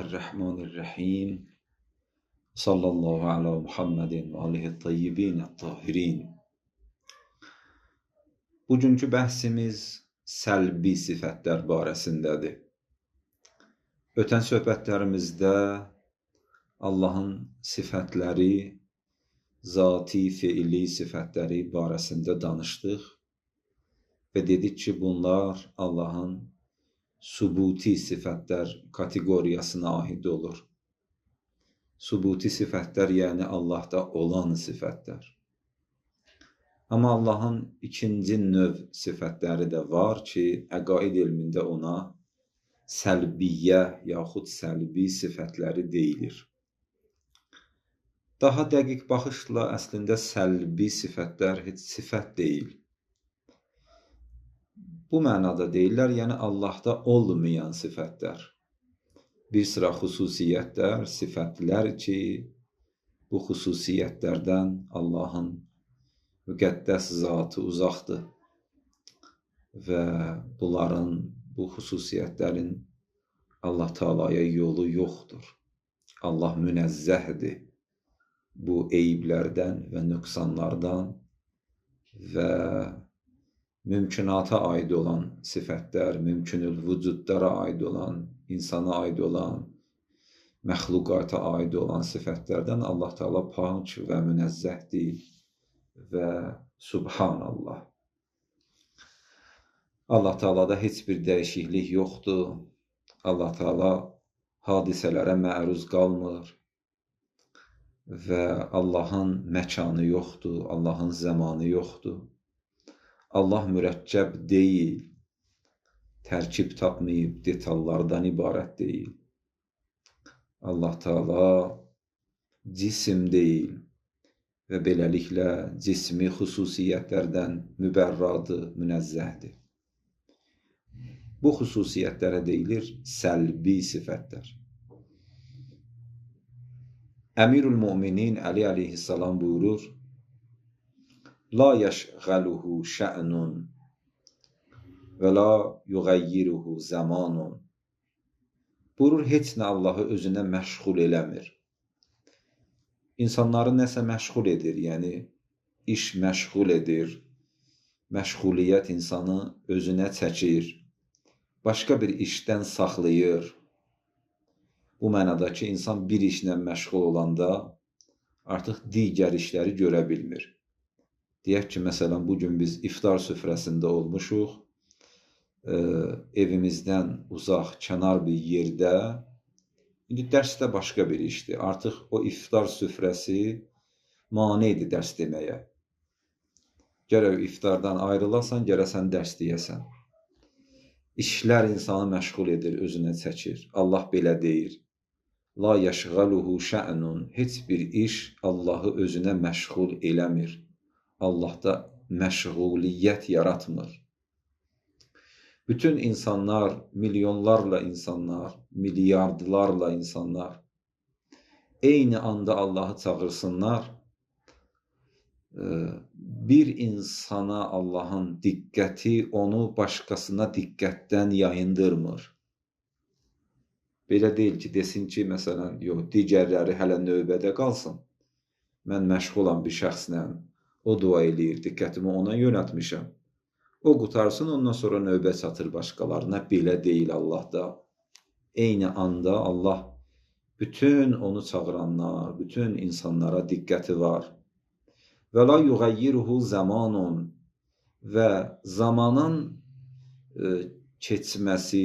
Bismillahirrahmanirrahim. Sallallahu ala Muhammedin və alihi tayyibin tahirin. Bugünkü bəhsimiz səlbi sifətlər barəsindədir. Ötən söhbətlərimizdə Allahın sifətləri, zati, fiili sifətləri barəsində danışdıq və dedik ki, bunlar Allahın sübuti sifətlər kateqoriyasına aid olur. Sübuti sifətlər, yəni Allahda olan sifətlər. Amma Allahın ikinci növ sifətləri də var ki, əqaid elmində ona səlbiyyə yaxud səlbi sifətləri deyilir. Daha dəqiq baxışla əslində səlbi sifətlər heç sifət deyil. Bu mənada deyirlər, yəni Allahda olmayan sifətlər. Bir sıra xüsusiyyətlər, sifətlər ki, bu xüsusiyyətlərdən Allahın müqəddəs zatı uzaqdır və bunların, bu xüsusiyyətlərin Allah Teala'ya yolu yoxdur. Allah münəzzəhdir bu eyblərdən və nöqsanlardan və mümkünata aid olan sifətlər, mümkünül vücudlara aid olan, insana aid olan, məxluqata aid olan sifətlərdən Allah Teala pak və münəzzəhdir və Subhanallah. Allah Teala'da heç bir dəyişiklik yoxdur. Allah Teala hadisələrə məruz qalmır və Allahın məkanı yoxdur, Allahın zamanı yoxdur. Allah mürəkkəb deyil, tərkib tapmayıb, detallardan ibarət deyil. Allah Teala cisim deyil və beləliklə cismi xüsusiyyətlərdən mübərradır, münəzzəhdir. Bu xüsusiyyətlərə deyilir səlbi sifətlər. Əmirül Müminin Əli əleyhissalam buyurur, La yəşğəluhu şə'nun və la yuğəyyiruhu zamanun. Buyurur, heç nə Allahı özünə məşğul eləmir. İnsanları nəsə məşğul edir, yəni iş məşğul edir, məşğuliyyət insanı özünə çəkir, başqa bir işdən saxlayır. Bu mənada ki, insan bir işlə məşğul olanda artıq digər işləri görə bilmir. Deyək ki, məsələn, bugün biz iftar süfrəsində olmuşuq, evimizdən uzaq, kənar bir yerdə, indi dərs də başqa bir işdir. Artıq o iftar süfrəsi manidir dərs deməyə. Gərək iftardan ayrılasan, gərəsən dərs deyəsən. İşlər insanı məşğul edir, özünə çəkir. Allah belə deyir. La yəşğəluhu şə'nun. Heç bir iş Allahı özünə məşğul eləmir. Allahda məşğuliyyət yaratmır. Bütün insanlar, milyonlarla insanlar, milyardlarla insanlar eyni anda Allahı çağırsınlar, bir insana Allahın diqqəti onu başqasına diqqətdən yayındırmır. Belə deyil ki, desin ki, məsələn, yox, digərləri hələ növbədə qalsın. Mən məşğulam bir şəxslə, o dua eləyir, diqqətimi ona yönətmişəm. O qutarsın, ondan sonra növbə çatır başqalarına. Belə deyil Allahda. Eyni anda Allah bütün onu çağıranlar, bütün insanlara diqqəti var. Və la yuğəyyiruhu zamanun. Və zamanın keçməsi,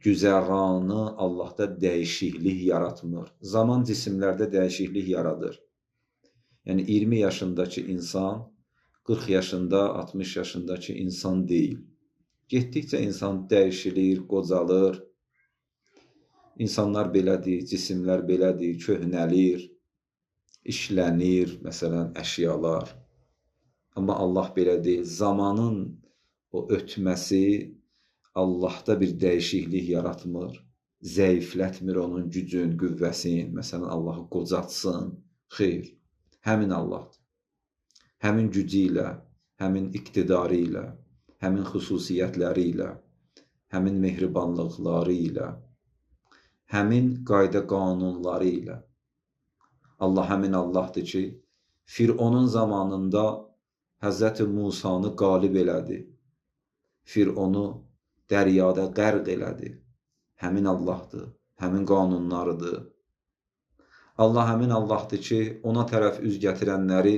güzəranı Allahda dəyişiklik yaratmır. Zaman cisimlərdə dəyişiklik yaradır. Yəni 20 yaşındakı insan 40 yaşında, 60 yaşındakı insan deyil. Getdikcə insan dəyişilir, qocalır. İnsanlar belədir, cisimlər belədir, köhnəlir, işlənir, məsələn, əşyalar. Amma Allah belə deyil. Zamanın o ötməsi Allahda bir dəyişiklik yaratmır. Zəiflətmir onun gücün, qüvvəsin. Məsələn, Allahı qocatsın. Xeyr. Həmin Allahdır. Həmin gücü ilə, həmin iqtidarı ilə, həmin xüsusiyyətləri ilə, həmin mehribanlıqları ilə həmin qayda qanunları ilə. Allah həmin Allahdır ki, Fironun zamanında Həzrəti Musanı qalib elədi. Fironu dəryada qərq elədi. Həmin Allahdır, həmin qanunlarıdır. Allah həmin Allahdır ki, ona tərəf üz gətirənləri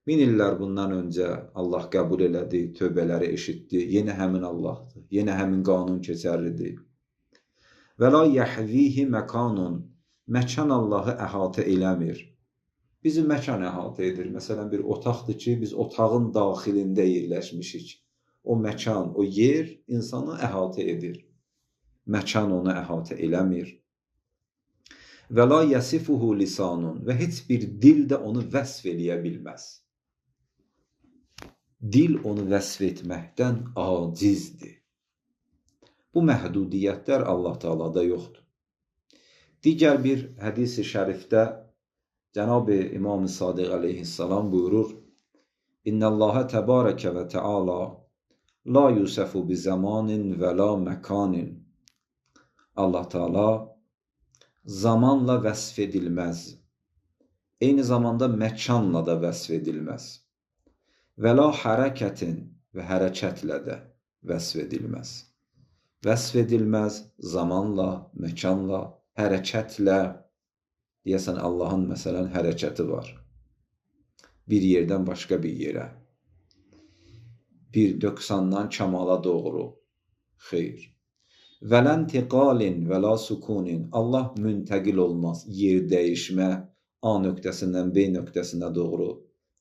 1000 illər bundan öncə Allah qəbul elədi, tövbələri eşitdi. Yenə həmin Allahdır, yenə həmin qanun keçərlidir. Və la yəhvihi məkanun, məkan Allahı əhatə eləmir. Bizi məkan əhatə edir. Məsələn, bir otaqdır ki, biz otağın daxilində yerləşmişik. O məkan, o yer insanı əhatə edir. Məkan onu əhatə eləmir. Və la yəsifuhu lisanun, və heç bir dil də onu vəsf eləyə bilməz. Dil onu vəsf etməkdən acizdir. Bu məhdudiyyətlər Allah Teala'da yoxdur. Digər bir hədis-i şərifdə Cənab-ı İmam-ı Sadiq aleyhissalam buyurur: İnnəllâhe təbarəkə və teala la yusəfu bi zamanin və la məkanin. Allah Teala zamanla vəsf edilməz. Eyni zamanda məkanla da vəsf edilməz. Və la hərəkətin, və hərəkətlə də vəsf edilməz. Vəsf edilməz zamanla, məkanla, hərəkətlə. Deyəsən Allahın məsələn hərəkəti var. Bir yerdən başqa bir yerə. Bir 90-dan kamala doğru. Xeyr. Vələn tiqalin və la sukunin. Allah müntəqil olmaz. Yer dəyişmə A nöqtəsindən B nöqtəsinə doğru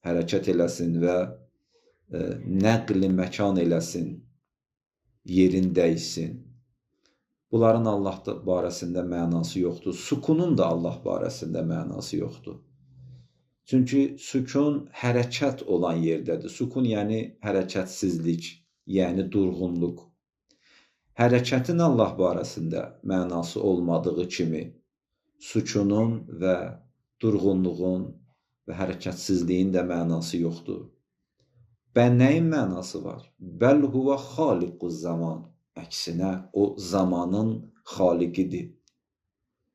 hərəkət eləsin və nəqli məkan eləsin. Yerin dəyişsin. Bunların Allah barəsində mənası yoxdur. Sukunun da Allah barəsində mənası yoxdur. Çünki sukun hərəkət olan yerdədir. Sukun yəni hərəkətsizlik, yəni durğunluq. Hərəkətin Allah barəsində mənası olmadığı kimi, sukunun və durğunluğun və hərəkətsizliyin də mənası yoxdur. Bə nəyin mənası var? Bəl huvə xaliquz zaman. Əksinə, o zamanın xaliqidir.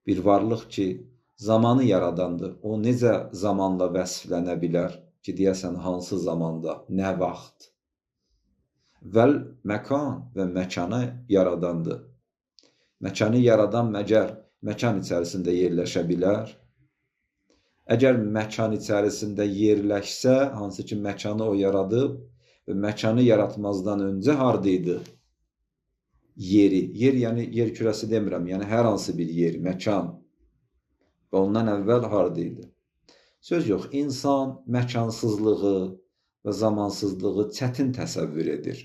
Bir varlıq ki, zamanı yaradandır. O necə zamanla vəsflənə bilər ki, deyəsən hansı zamanda, nə vaxt? Vəl məkan və məkanı yaradandır. Məkanı yaradan məgər məkan içərisində yerləşə bilər? Əgər məkan içərisində yerləşsə, hansı ki məkanı o yaradıb və məkanı yaratmazdan öncə hardaydı? Yeri, yer yəni yer kürəsi demirəm, yəni hər hansı bir yer, məkan və ondan əvvəl hardaydı? Söz yox, insan məkansızlığı və zamansızlığı çətin təsəvvür edir.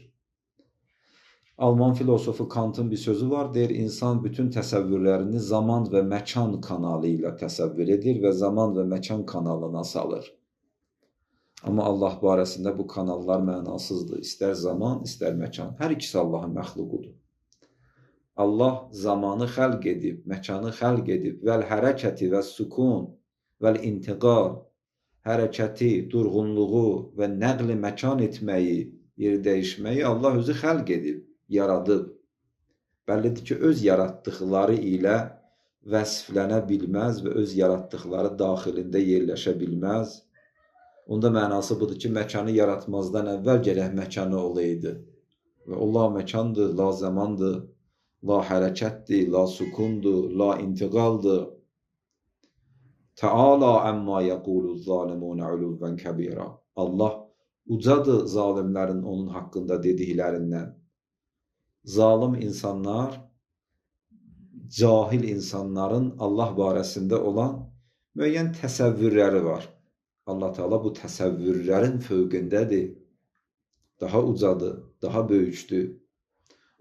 Alman filosofu Kantın bir sözü var, deyir, insan bütün təsəvvürlərini zaman və məkan kanalı ilə təsəvvür edir və zaman və məkan kanalına salır. Amma Allah barəsində bu kanallar mənasızdır. İstər zaman, istər məkan. Hər ikisi Allahın məxluqudur. Allah zamanı xəlq edib, məkanı xəlq edib, vəl hərəkəti və sukun, vəl intiqal, hərəkəti, durğunluğu və nəqli məkan etməyi, yer dəyişməyi Allah özü xəlq edib, yaradıb. Bəllidir ki, öz yaratdıqları ilə vəsflənə bilməz və öz yaratdıqları daxilində yerləşə bilməz. Onda mənası budur ki, məkanı yaratmazdan əvvəl gərək məkanı olaydı. Və Allah məkandır, la zamandır. La hərəkətdir, la sukundur, la intiqaldır. Teala əmmə yəqulu zalimunə uluvvən kəbira. Allah ucadır zalimlərin onun haqqında dediklərindən. Zalim insanlar, cahil insanların Allah barəsində olan müəyyən təsəvvürləri var. Allah Teala bu təsəvvürlərin fövqündədir. Daha ucadır, daha böyükdür.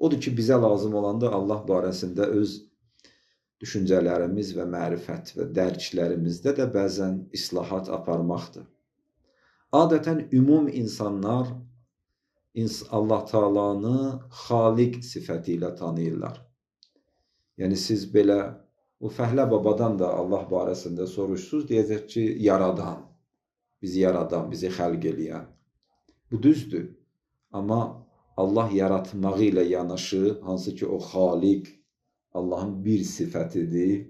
Odur ki, bizə lazım olanda Allah barəsində öz düşüncələrimiz və mərifət və dərklərimizdə də bəzən islahat aparmaqdır. Adətən ümum insanlar Allah Teala'nı xaliq sifəti ilə tanıyırlar. Yəni siz belə o Fəhlə babadan da Allah barəsində soruşsuz, deyəcək ki, yaradan, bizi xəlq eləyən. Bu düzdür. Amma Allah yaratmağı ilə yanaşı, hansı ki o xaliq, Allahın bir sifətidir.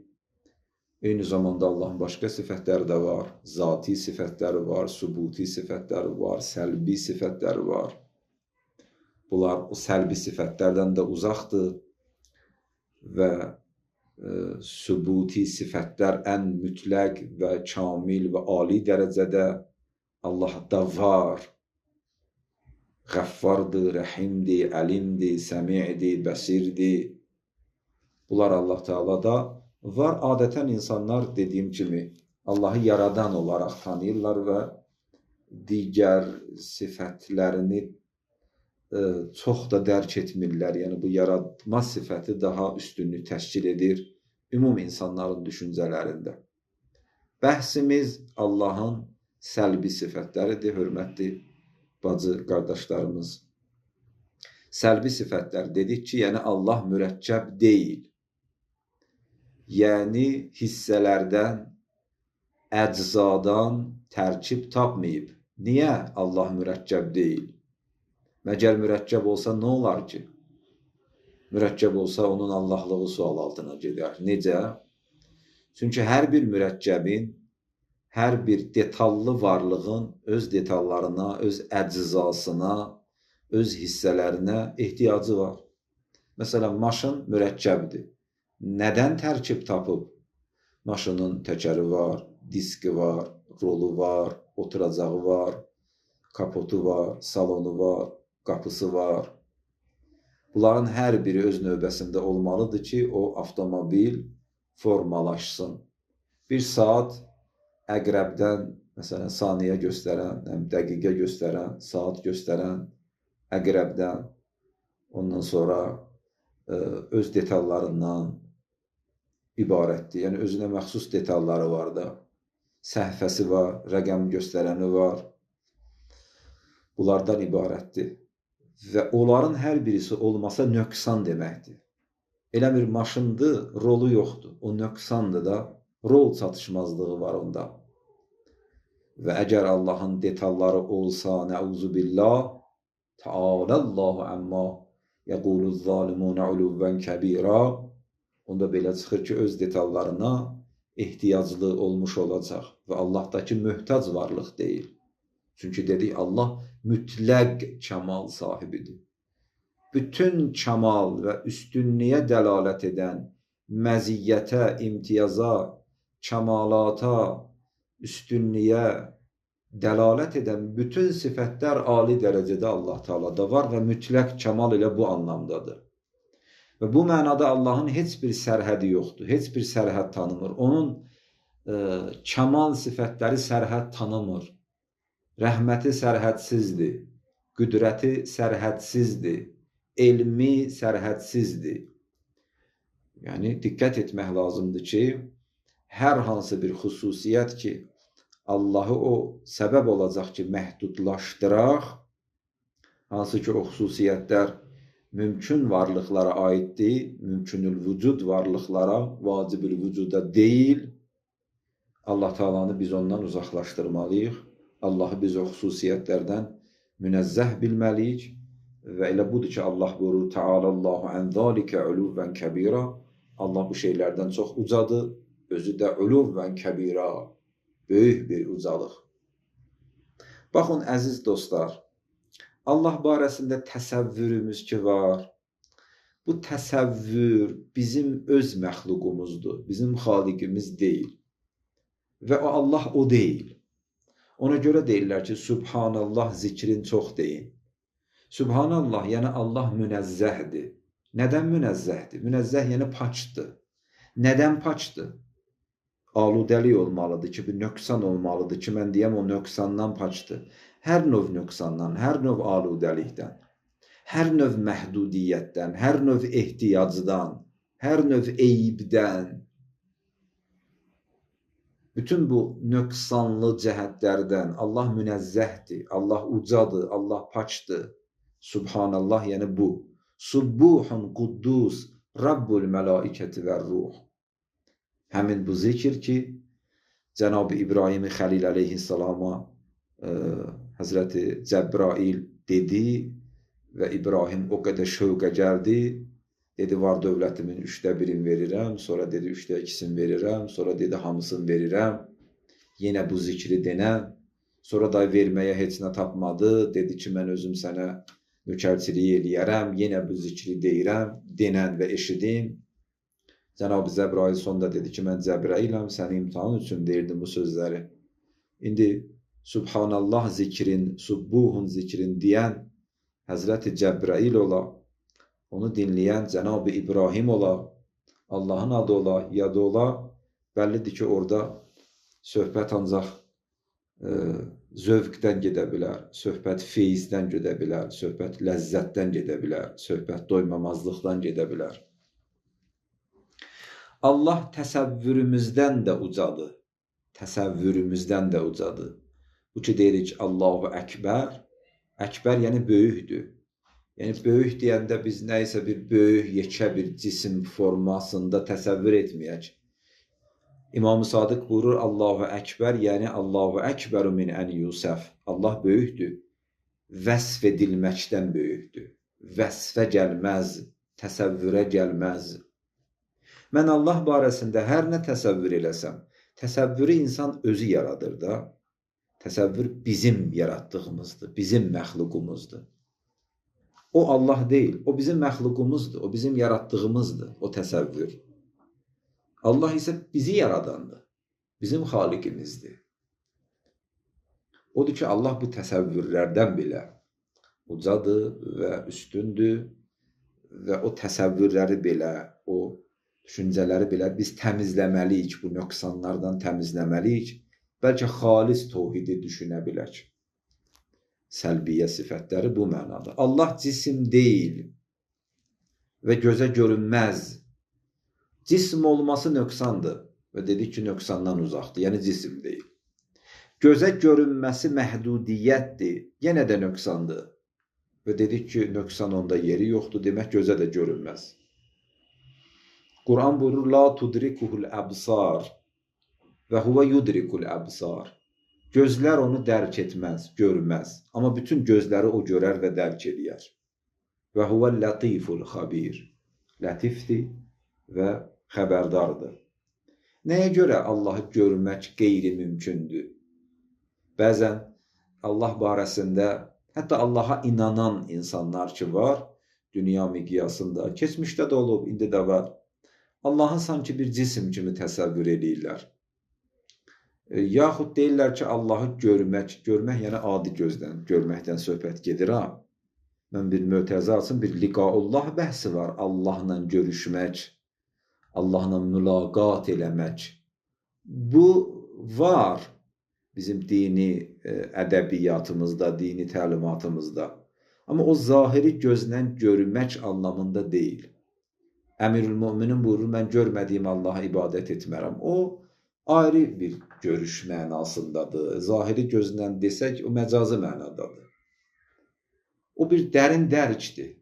Eyni zamanda Allahın başqa sifətləri də var. Zati sifətləri var, sübuti sifətləri var, səlbi sifətləri var. Bunlar o səlbi sifətlərdən də uzaqdır və sübuti sifətlər ən mütləq və kamil və ali dərəcədə Allahda var. Qəffardır, rəhimdir, əlimdir, səmi'dir, bəsirdir. Bunlar Allah Teala'da var. Adətən insanlar dediyim kimi Allahı yaradan olaraq tanıyırlar və digər sifətlərini çox da dərk etmirlər. Yəni bu yaratma sifəti daha üstünlük təşkil edir ümum insanların düşüncələrində. Bəhsimiz Allahın səlbi sifətləridir, hörmətli bacı qardaşlarımız. Səlbi sifətlər dedik ki, yəni Allah mürəkkəb deyil. Yəni hissələrdən, əczadan tərkib tapmayıb. Niyə Allah mürəkkəb deyil? Məgər mürəkkəb olsa nə olar ki? Mürəkkəb olsa onun Allahlığı sual altına gedər. Necə? Çünki hər bir mürəkkəbin, hər bir detallı varlığın öz detallarına, öz əczasına, öz hissələrinə ehtiyacı var. Məsələn, maşın mürəkkəbdir. Nədən tərkib tapıb? Maşının təkəri var, diski var, rolu var, oturacağı var, kapotu var, salonu var, qapısı var. Bunların hər biri öz növbəsində olmalıdır ki, o avtomobil formalaşsın. Bir saat əqrəbdən, məsələn, saniyə göstərən, dəqiqə göstərən, saat göstərən əqrəbdən, ondan sonra öz detallarından ibarətdir. Yəni, özünə məxsus detalları var da, səhifəsi var, rəqəm göstərəni var. Bunlardan ibarətdir. Və onların hər birisi olmasa nöqsan deməkdir. Elə bir maşındır, rolu yoxdur. O nöqsandır da, rol çatışmazlığı var onda. Və əgər Allahın detalları olsa, nəuzu billah, Teala'llahu əmma yəquluz zalimunə uluvvən kəbira, onda belə çıxır ki, öz detallarına ehtiyaclı olmuş olacaq və Allahdakı möhtac varlıq deyil. Çünki dedik, Allah mütləq kəmal sahibidir. Bütün kəmal və üstünlüyə dəlalət edən məziyyətə, imtiyaza, kəmalata, üstünlüyə dəlalət edən bütün sifətlər ali dərəcədə Allah Teala'da var və mütləq kəmal elə bu anlamdadır. Və bu mənada Allahın heç bir sərhədi yoxdur, heç bir sərhəd tanımır. Onun kəmal sifətləri sərhəd tanımır. Rəhməti sərhədsizdir, qüdrəti sərhədsizdir, elmi sərhədsizdir. Yəni, diqqət etmək lazımdır ki, hər hansı bir xüsusiyyət ki, Allahı o səbəb olacaq ki, məhdudlaşdıraq, hansı ki, o xüsusiyyətlər mümkün varlıqlara aiddir, mümkünül vücud varlıqlara, vacibül vücuda deyil, Allah Teala'nı biz ondan uzaqlaşdırmalıyıq. Allahı biz o xüsusiyyətlərdən münəzzəh bilməliyik və elə budur ki, Allah buyurur, Teala'llahu ən zalikə uluvvən kəbira. Allah bu şeylərdən çox ucadır, özü də uluvvən kəbira, böyük bir ucalıq. Baxın, əziz dostlar, Allah barəsində təsəvvürümüz ki var, bu təsəvvür bizim öz məxluqumuzdur, bizim xaliqimiz deyil və o Allah o deyil. Ona görə deyirlər ki, Subhanallah zikrin çox deyin. Subhanallah, yəni Allah münəzzəhdir. Nədən münəzzəhdir? Münəzzəh yəni paçdır. Nədən paçdır? Aludəlik olmalıdır ki, bir nöqsan olmalıdır ki, mən deyəm o nöqsandan paçdır. Hər növ nöqsandan, hər növ aludəlikdən, hər növ məhdudiyyətdən, hər növ ehtiyacdan, hər növ eyibdən, bütün bu nöqsanlı cəhətlərdən Allah münəzzəhdir, Allah ucadır, Allah paçdır. Subhanallah, yəni bu. Subbuhun quddus, Rabbul mələikəti və ruh. Həmin bu zikir ki, Cənab-ı İbrahim Xəlil əleyhissalama Həzrəti Cəbrail dedi və İbrahim o qədər şövqə gəldi Dedi, var dövlətimin 1/3 verirəm, sonra dedi 2/3 verirəm, sonra dedi hamısını verirəm. Yenə bu zikri denən, sonra da verməyə heç nə tapmadı, dedi ki, mən özüm sənə nökərçilik eləyərəm, yenə bu zikri deyirəm, denən və eşidim. Cənab-ı Cəbrail sonda dedi ki, mən Cəbrailəm, səni imtihan üçün deyirdim bu sözləri. İndi Subhanallah zikrin, Subbuhun zikrin deyən Həzrəti Cəbrail ola, onu dinləyən Cənab-ı İbrahim ola, Allahın adı ola, yadı ola, bəllidir ki, orada söhbət ancaq zövqdən gedə bilər, söhbət feyizdən gedə bilər, söhbət ləzzətdən gedə bilər, söhbət doymamazlıqdan gedə bilər. Allah təsəvvürümüzdən də ucadır, təsəvvürümüzdən də ucadır. Bu ki, deyirik Allahu Əkbər, Əkbər yəni böyükdür. Yəni, böyük deyəndə biz nəysə bir böyük, yekə bir cisim formasında təsəvvür etməyək. İmam-ı Sadiq buyurur, Allahu Əkbər, yəni Allahu Əkbəru min ən Yusəf. Allah böyükdür, vəsf edilməkdən böyükdür. Vəsfə gəlməz, təsəvvürə gəlməz. Mən Allah barəsində hər nə təsəvvür eləsəm, təsəvvürü insan özü yaradır da. Təsəvvür bizim yaratdığımızdır, bizim məxluqumuzdur. O Allah deyil, o bizim məxluqumuzdur, o bizim yaratdığımızdır, o təsəvvür. Allah isə bizi yaradandır, bizim xaliqimizdir. Odur ki, Allah bu təsəvvürlərdən belə ucadır və üstündür və o təsəvvürləri belə, o düşüncələri belə biz təmizləməliyik, bu nöqsanlardan təmizləməliyik. Bəlkə xalis tohidi düşünə bilək. Səlbiyyə sifətləri bu mənada. Allah cisim deyil və gözə görünməz. Cism olması nöqsandır və dedik ki, nöqsandan uzaqdır, yəni cisim deyil. Gözə görünməsi məhdudiyyətdir, yenə də nöqsandır və dedik ki, nöqsan onda yeri yoxdur, demək gözə də görünməz. Quran buyurur, la tudrikuhul əbsar və huvə yudrikul əbsar. Gözlər onu dərk etməz, görməz. Amma bütün gözləri o görər və dərk edər. Və huvə latiful xabir. Latifdir və xəbərdardır. Nəyə görə Allahı görmək qeyri-mümkündür? Bəzən Allah barəsində, hətta Allaha inanan insanlar ki var, dünya miqyasında, keçmişdə də olub, indi də var. Allahı sanki bir cisim kimi təsəvvür edirlər. Yaxud deyirlər ki, Allahı görmək yəni adi gözdən, görməkdən söhbət gedir ha. Mən bir mötəzə alsın, bir liqaullah bəhsi var, Allahla görüşmək, Allahla mülaqat eləmək. Bu var bizim dini ədəbiyyatımızda, dini təlimatımızda. Amma o zahiri gözlə görmək anlamında deyil. Əmirül-Müminin buyurur, mən görmədiyim Allaha ibadət etmərəm. O, ayrı bir görüş mənasındadır. Zahiri gözlə desək, o məcazi mənadadır. O bir dərin dərkdir.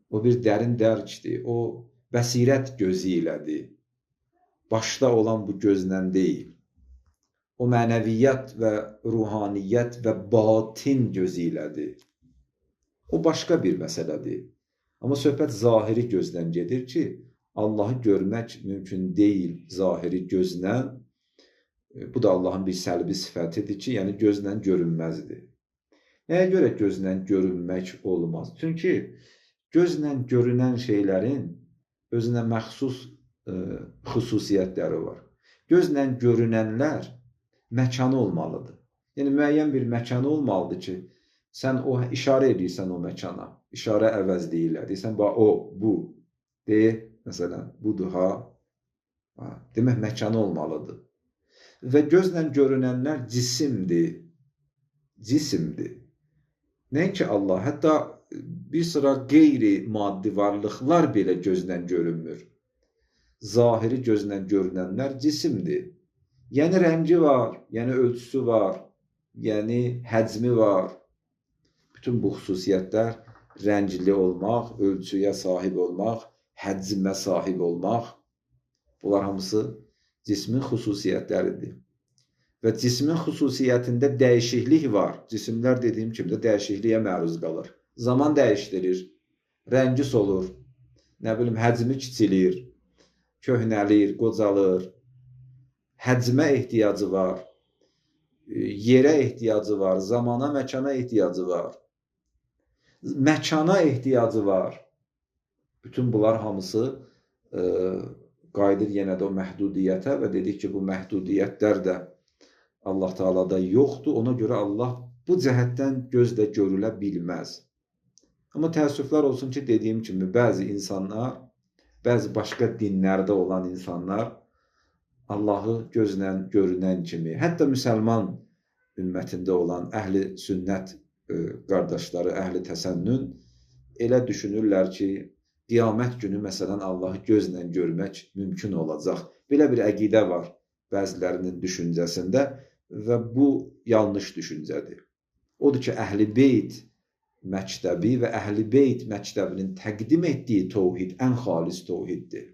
O bir dərin dərkdir. O bəsirət gözü ilədir. Başda olan bu gözlə deyil. O mənəviyyat və ruhaniyyət və batin gözü ilədir. O başqa bir məsələdir. Amma söhbət zahiri gözdən gedir ki, Allahı görmək mümkün deyil zahiri gözlə. Bu da Allahın bir səlbi sifətidir ki, yəni gözlə görünməzdir. Nəyə görə gözlə görünmək olmaz? Çünki gözlə görünən şeylərin özünə məxsus xüsusiyyətləri var. Gözlə görünənlər məkanı olmalıdır. Yəni, müəyyən bir məkanı olmalıdır ki, sən o işarə edirsən o məkana. İşarə əvəzliyirlər. Deyirsən, o, bu, deyir. Məsələn, budur ha. Demək, məkanı olmalıdır. Və gözlə görünənlər cisimdir. Cisimdir. Nəinki Allah, hətta bir sıra qeyri-maddi varlıqlar belə gözlə görünmür. Zahiri gözlə görünənlər cisimdir. Yəni, rəngi var, yəni ölçüsü var, yəni həcmi var. Bütün bu xüsusiyyətlər rəngli olmaq, ölçüyə sahib olmaq, həccmə sahib olmaq, bunlar hamısı cismin xüsusiyyətləridir. Və cismin xüsusiyyətində dəyişiklik var. Cisimlər dediyim kimi də dəyişikliyə məruz qalır. Zaman dəyişdirir, rəngi solur, nə bilim, həcmi kiçilir, köhnəlir, qocalır, həcmə ehtiyacı var, yerə ehtiyacı var, zamana, məkana ehtiyacı var, məkana ehtiyacı var. Bütün bunlar hamısı qayıdır yenə də o məhdudiyyətə və dedik ki, bu məhdudiyyətlər də Allah Taalada yoxdur. Ona görə Allah bu cəhətdən gözlə görülə bilməz. Amma təəssüflər olsun ki, dediyim kimi, bəzi insanlar, bəzi başqa dinlərdə olan insanlar Allahı gözlə görünən kimi, hətta müsəlman ümmətində olan əhli sünnət qardaşları, əhli təsənnün elə düşünürlər ki, qiyamət günü məsələn Allahı gözlə görmək mümkün olacaq. Belə bir əqidə var bəzilərinin düşüncəsində və bu yanlış düşüncədir. Odur ki, Əhl-i Beyt məktəbi və Əhl-i Beyt məktəbinin təqdim etdiyi təvhid ən xalis təvhiddir.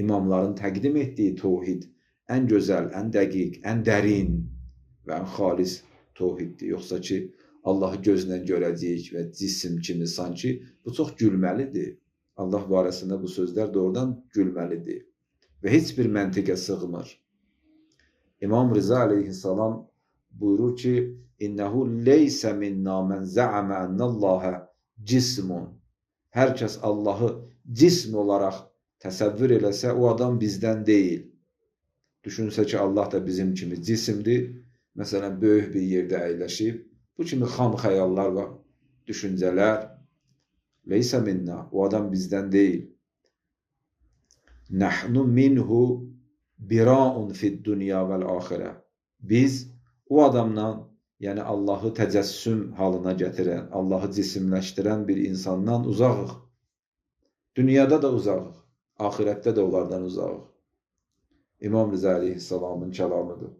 İmamların təqdim etdiyi təvhid ən gözəl, ən dəqiq, ən dərin və ən xalis təvhiddir. Yoxsa ki, Allahı gözlə görəcəyik və cisim kimi sanki bu çox gülməlidir. Allah barəsində bu sözlər doğrudan gülməlidir və heç bir məntiqə sığmır. İmam Rıza aleyhissalam buyurur ki, İnnehu leysə minna mən zə'amə ennəlləhə cismun. Hər kəs Allahı cism olaraq təsəvvür eləsə, o adam bizdən deyil. Düşünsə ki, Allah da bizim kimi cisimdir. Məsələn, böyük bir yerdə əyləşib, bu kimi xam xəyallar və düşüncələr leysə minna, o adam bizdən deyil. Nəhnu minhu biraun fid dünya vəl axirə. Biz o adamdan, yəni Allahı təcəssüm halına gətirən, Allahı cisimləşdirən bir insandan uzaqıq. Dünyada da uzaqıq, axirətdə də onlardan uzaqıq. İmam Rıza aleyhissalamın kəlamıdır.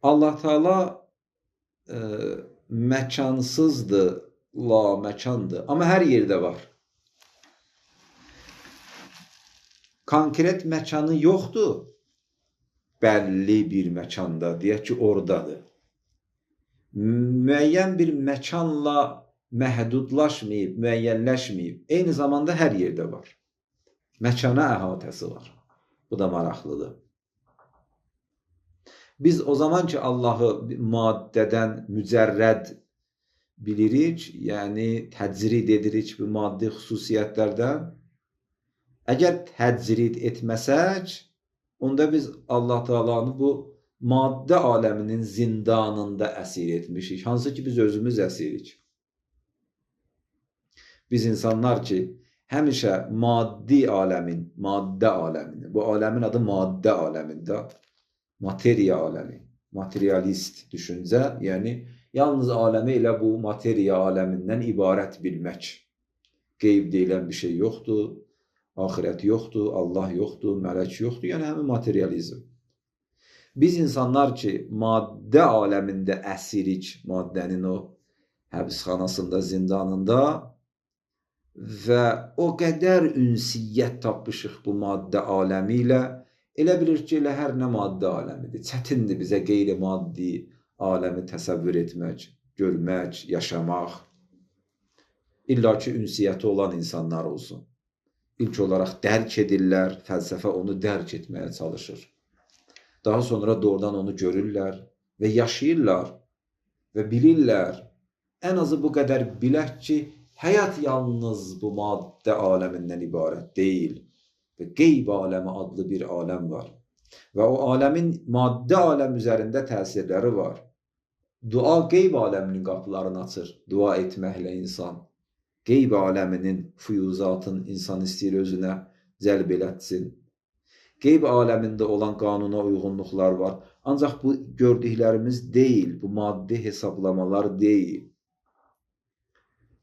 Allah Teala məkansızdır, la məkandır, amma hər yerdə var. Konkret məkanı yoxdur, bəlli bir məkanda, deyək ki, oradadır. Müəyyən bir məkanla məhdudlaşmayıb, müəyyənləşməyib, eyni zamanda hər yerdə var. Məkana əhatəsi var. Bu da maraqlıdır. Biz o zaman ki, Allahı maddədən mücərrəd bilirik, yəni təcrid edirik bu maddi xüsusiyyətlərdən. Əgər təcrid etməsək, onda biz Allah Teala'nı bu maddə aləminin zindanında əsir etmişik. Hansı ki, biz özümüzəsirik. Biz insanlar ki, həmişə maddi aləmin, maddə aləmini, bu aləmin adı maddə aləmində, materiya aləmi, materialist düşüncə, yəni yalnız aləmi elə bu materiya aləmindən ibarət bilmək. Qeyb deyilən bir şey yoxdur, axirət yoxdur, Allah yoxdur, mələk yoxdur, yəni həmin materializm. Biz insanlar ki, maddə aləmindəəsirik, maddənin o həbsxanasında, zindanında və o qədər ünsiyyət tapmışıq bu maddə aləmi ilə, elə bilir ki, elə hər nə maddə aləmidir. Çətindir bizə qeyri-maddi aləmi təsəvvür etmək, görmək, yaşamaq. İlla ki, ünsiyyəti olan insanlar olsun. İlk olaraq dərk edirlər, fəlsəfə onu dərk etməyə çalışır. Daha sonra doğrudan onu görürlər və yaşayırlar və bilirlər. Ən azı bu qədər bilək ki, həyat yalnız bu maddə aləmindən ibarət deyil. Və qeyb aləmi adlı bir aləm var. Və o aləmin maddə aləm üzərində təsirləri var. Dua qeyb aləminin qapılarını açır. Dua etməklə insan. Qeyb aləminin füyuzatın insan istəyir özünə cəlb elətsin. Qeyb aləmində olan qanuna uyğunluqlar var. Ancaq bu gördüklərimiz deyil, bu maddi hesablamalar deyil.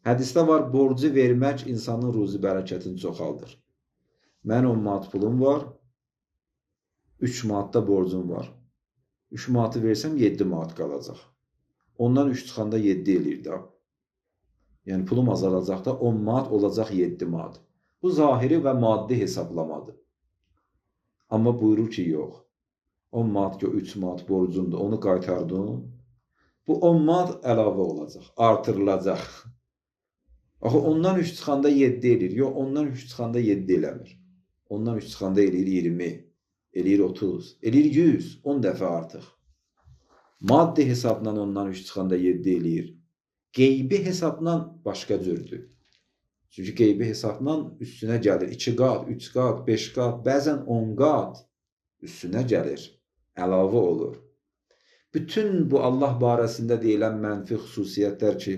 Hədisdə var, borcu vermək insanın ruzi bərəkətini çoxaldır. Mən 10 manat pulum var, 3 manatda borcum var. 3 manatı versəm 7 manat qalacaq. Ondan 3 çıxanda 7 eləyir də. Yəni pulum azalacaq da 10 manat olacaq 7 manat. Bu zahiri və maddi hesablamadır. Amma buyurur ki, yox. 10 manat ki, 3 manat borcumdur, onu qaytardım. Bu 10 manat əlavə olacaq, artırılacaq. Axı ondan 3 çıxanda 7 eləyir. Yox, ondan 3 çıxanda 7 eləmir. Ondan 3 çıxanda eləyir 20, eləyir 30, eləyir 100, 10 dəfə artıq. Maddi hesabla ondan 3 çıxanda 7 eləyir. Qeybi hesabla başqa cürdür. Çünki qeybi hesabla üstünə gəlir 2 qat, 3 qat, 5 qat, bəzən 10 qat üstünə gəlir, əlavə olur. Bütün bu Allah barəsində deyilən mənfi xüsusiyyətlər ki,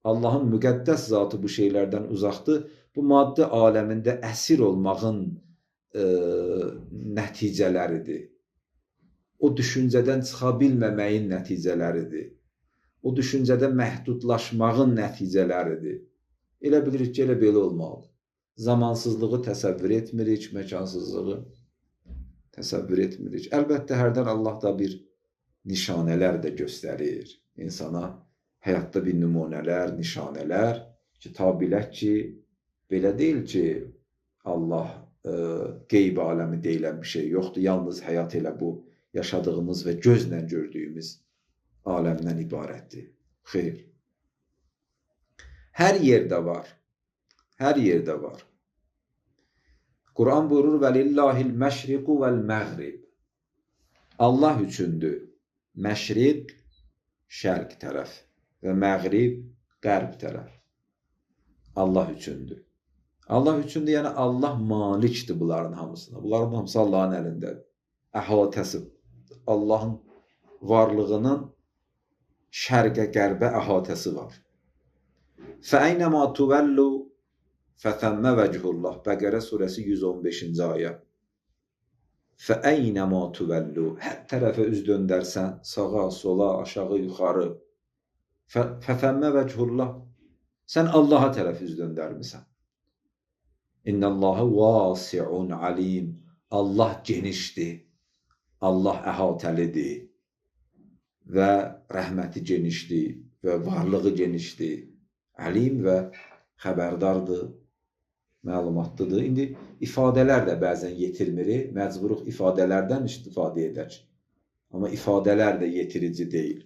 Allahın müqəddəs zatı bu şeylərdən uzaqdır, bu maddi aləmində əsir olmağın nəticələridir. O düşüncədən çıxa bilməməyin nəticələridir. O düşüncədə məhdudlaşmağın nəticələridir. Elə bilirik ki, elə belə olmalıdır. Zamansızlığı təsəvvür etmirik, məkansızlığı təsəvvür etmirik. Əlbəttə, hərdən Allah da bir nişanələr də göstərir. İnsana həyatda bir nümunələr, nişanələr ki, ta bilək ki, belə deyil ki, Allah qeyb aləmi deyilən bir şey yoxdur. Yalnız həyat elə bu yaşadığımız və gözlə gördüyümüz aləmdən ibarətdir. Xeyr. Hər yerdə var. Hər yerdə var. Quran buyurur, vəlillahil məşriqu vəl məğrib. Allah üçündür. Məşriq, şərq tərəf və məğrib, qərb tərəf. Allah üçündür. Allah üçündür, yəni Allah malikdir bunların hamısına. Bunların hamısı Allahın əlindədir. Əhatəsi, Allahın varlığının şərqə, qərbə əhatəsi var. Fəəynəmə tuvəllu fəthəmmə vəcihullah. Bəqərə surəsi 115-ci ayə. Fəəynəmə tuvəllu. Hər tərəfə üz döndərsən, sağa, sola, aşağı, yuxarı. Fəthəmmə vəcihullah. Sən Allaha tərəf üz döndərmirsən. İnnəllahı vasi'un alim. Allah genişdir. Allah əhatəlidir. Və rəhməti genişdir. Və varlığı genişdir. Alim və xəbərdardır, məlumatlıdır. İndi ifadələr də bəzən yetirmirik, məcburuq ifadələrdən istifadə edək. Amma ifadələr də yetirici deyil.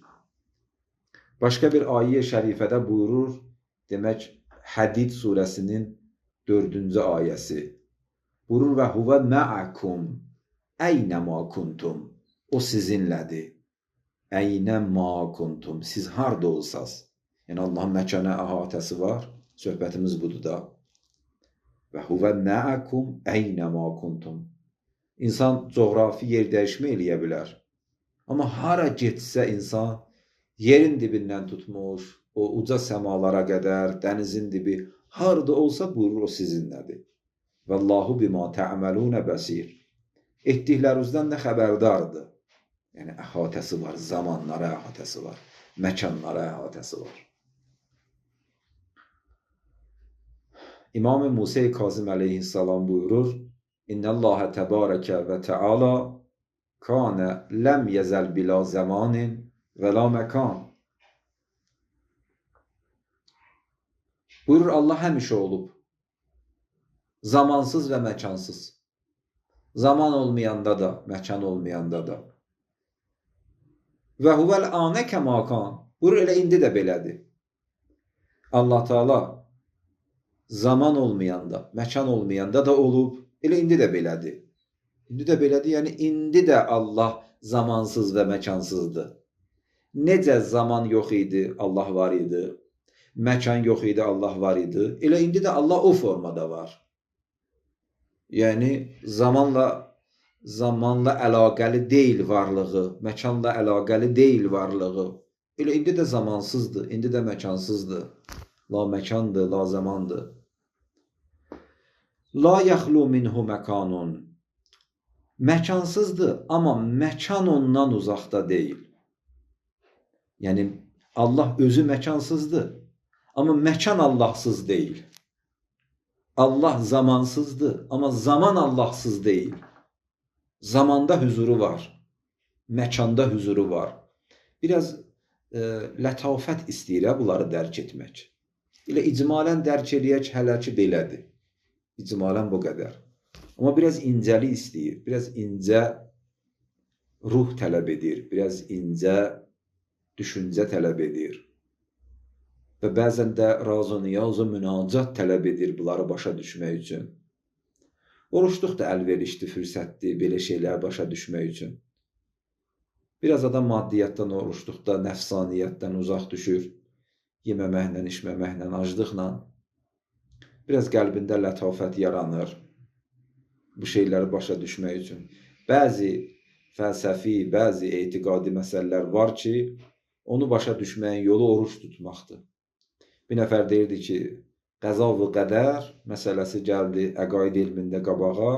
Başqa bir ayə şərifədə buyurur, demək, Hədid surəsinin 4-cü ayəsi. Buyurur, və huvə mə'akum, əynəmə kuntum. O sizinlədir. Əynəmə kuntum. Siz harda olsaz. Yəni, Allahın məkana əhatəsi var. Söhbətimiz budur da. Və huvə mə'akum əynəmə kuntum. İnsan coğrafi yer dəyişmə eləyə bilər. Amma hara getsə insan yerin dibindən tutmuş, o uca səmalara qədər, dənizin dibi, harada olsa buyurur, o sizinlədir. Vəllahu bima tə'məlunə bəsir. Etdiklərinizdən də xəbərdardır. Yəni, əhatəsi var, zamanlara əhatəsi var, məkanlara əhatəsi var. İmam-ı Musa Kazım əleyhissalam buyurur, İnnəlləhə təbarəkə və təala kânə ləm yəzəl bilā zəmanin və la məkan. Buyurur, Allah həmişə olub. Zamansız və məkansız. Zaman olmayanda da, məkan olmayanda da. Və huvəl anə kəmakan. Buyurur, elə indi də belədir. Allah Teala zaman olmayanda, məkan olmayanda da olub, elə indi də belədir. İndi də belədir, yəni indi də Allah zamansız və məkansızdır. Necə zaman yox idi, Allah var idi, məkan yox idi, Allah var idi, elə indi də Allah o formada var. Yəni, zamanla əlaqəli deyil varlığı, məkanla əlaqəli deyil varlığı. Elə indi də zamansızdır, indi də məkansızdır. La məkandır, la zamandır. La yaxlu minhu məkanun. Məkansızdır, amma məkan ondan uzaqda deyil. Yəni, Allah özü məkansızdır, amma məkan Allahsız deyil. Allah zamansızdır, amma zaman Allahsız deyil. Zamanda hüzuru var, məkanda hüzuru var. Biraz lətafət istəyir bunları dərk etmək. Elə icmalən dərk eləyək hələ ki belədir. İcmalən bu qədər. Amma biraz incəli istəyir, biraz incə ruh tələb edir, biraz incə düşüncə tələb edir. və bəzən də razı-niyaza münacat tələb edir bunları başa düşmək üçün. Oruçluq da əlverişli fürsətdir belə şeyləri başa düşmək üçün. Biraz adam maddiyyatdan, oruçluqda, nəfsaniyyətdən uzaq düşür. Yeməməklə, içməməklə, aclıqla. Biraz qəlbində lətafət yaranır bu şeyləri başa düşmək üçün. Bəzi fəlsəfi, bəzi etiqadi məsələlər var ki, onu başa düşməyin yolu oruç tutmaqdır. Bir nəfər deyirdi ki, qəza və qədər məsələsi gəldi əqaid elmində qabağa,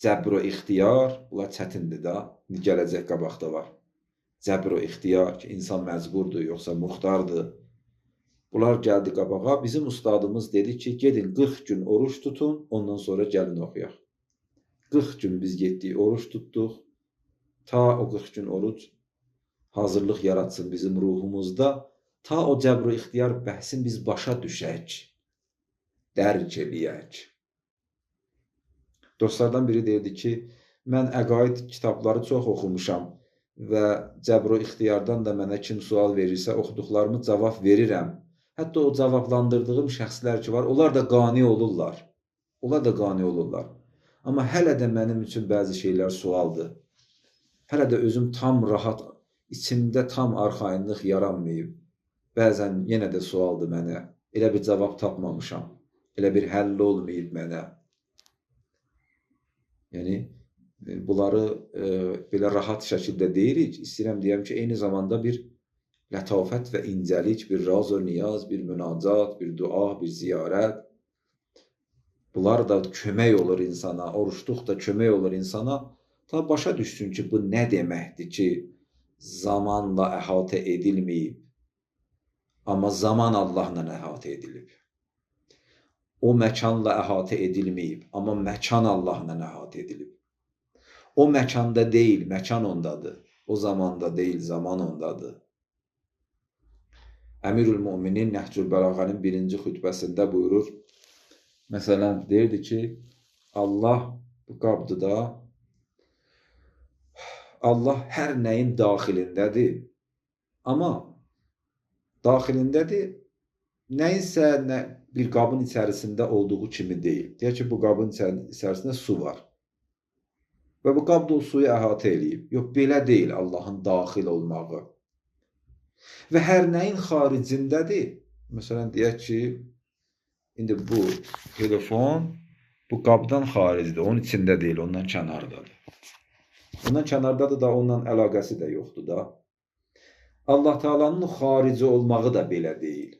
cəbr və ixtiyar, bunlar çətindir da, gələcək qabaqda var. Cəbr və ixtiyar ki, insan məcburdur, yoxsa muxtardır. Bunlar gəldi qabağa, bizim ustadımız dedi ki, gedin 40 gün oruç tutun, ondan sonra gəlin oxuyaq. 40 gün biz getdik, oruç tutduq, ta o 40 gün oruc hazırlıq yaratsın bizim ruhumuzda, ta o cəbr və ixtiyar bəhsin biz başa düşək, dərk eləyək. Dostlardan biri deyirdi ki, mən əqaid kitabları çox oxumuşam və cəbr və ixtiyardan da mənə kim sual verirsə, oxuduqlarımı cavab verirəm. Hətta o cavablandırdığım şəxslər ki var, onlar da qani olurlar. Onlar da qani olurlar. Amma hələ də mənim üçün bəzi şeylər sualdır. Hələ də özüm tam rahat, içimdə tam arxayınlıq yaranmayıb. Bəzən yenə də sualdır mənə. Elə bir cavab tapmamışam. Elə bir həll olmayıb mənə. Yəni, bunları belə rahat şəkildə deyirik. İstəyirəm deyəm ki, eyni zamanda bir lətafət və incəlik, bir raz və niyaz, bir münacat, bir dua, bir ziyarət. Bunlar da kömək olur insana, oruçluq da kömək olur insana. Ta başa düşsün ki, bu nə deməkdir ki, zamanla əhatə edilməyib. Amma zaman Allahla əhatə edilib. O məkanla əhatə edilməyib, amma məkan Allahla əhatə edilib. O məkanda deyil, məkan ondadır. O zamanda deyil, zaman ondadır. Əmirül-Müminin Nəhcül Bəlağənin 1-ci xütbəsində buyurur, məsələn, deyirdi ki, Allah bu qabdır da, Allah hər nəyin daxilindədir, amma daxilindədir, nəyinsə bir qabın içərisində olduğu kimi deyil. Deyək ki, bu qabın içərisində su var və bu qab da o suyu əhatə eləyib. Yox, belə deyil Allahın daxil olmağı. Və hər nəyin xaricindədir. Məsələn, deyək ki, indi bu telefon bu qabdan xaricdir, onun içində deyil, ondan kənardadır. Ondan kənardadır da, ondan əlaqəsi də yoxdur da. Allah Teala'nın xarici olmağı da belə deyil.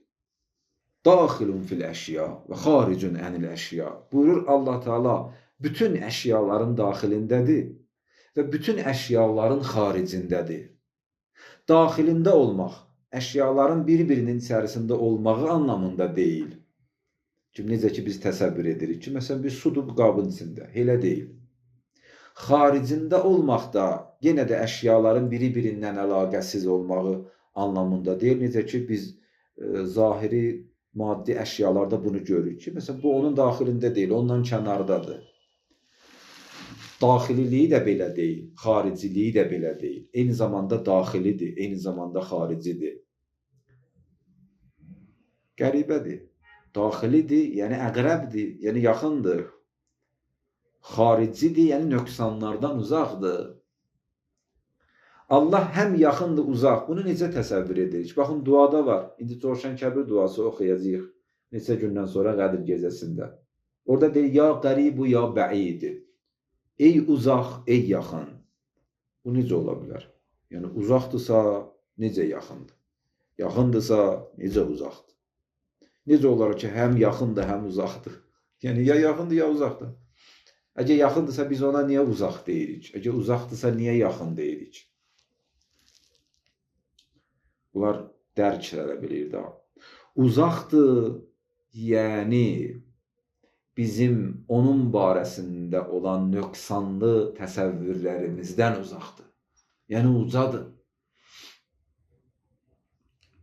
Daxilun fil əşya və xaricun ənil əşya. Buyurur Allah Teala, bütün əşyaların daxilindədir və bütün əşyaların xaricindədir. Daxilində olmaq, əşyaların bir-birinin içərisində olmağı anlamında deyil. Necə ki, biz təsəvvür edirik ki, məsələn, bir sudur bu qabın içində, elə deyil. Xaricində olmaq da yenə də əşyaların biri-birindən əlaqəsiz olmağı anlamında deyil. Necə ki, biz zahiri, maddi əşyalarda bunu görürük ki, məsələn, bu onun daxilində deyil, ondan kənardadır. Daxililiyi də belə deyil, xariciliyi də belə deyil. Eyni zamanda daxilidir, eyni zamanda xaricidir. Qəribədir. Daxilidir, yəni əqrəbdir, yəni yaxındır. Xaricidir, yəni nöqsanlardan uzaqdır. Allah həm yaxındır, uzaq. Bunu necə təsəvvür edirik? Baxın, duada var. İndi Coşan Kəbir duası oxuyacağıq. Neçə gündən sonra Qədir gecəsində. Orada deyir, ya qəribu, ya bəidi. Ey uzaq, ey yaxın. Bu necə ola bilər? Yəni, uzaqdırsa, necə yaxındır? Yaxındırsa, necə uzaqdır? Necə olar ki, həm yaxındır, həm uzaqdır? Yəni, ya yaxındır, ya uzaqdır. Əgər yaxındırsa, biz ona niyə uzaq deyirik? Əgər uzaqdırsa, niyə yaxın deyirik? Bunlar dərk edə bilir də. Uzaqdır, yəni bizim onun barəsində olan nöqsanlı təsəvvürlərimizdən uzaqdır. Yəni, ucadır.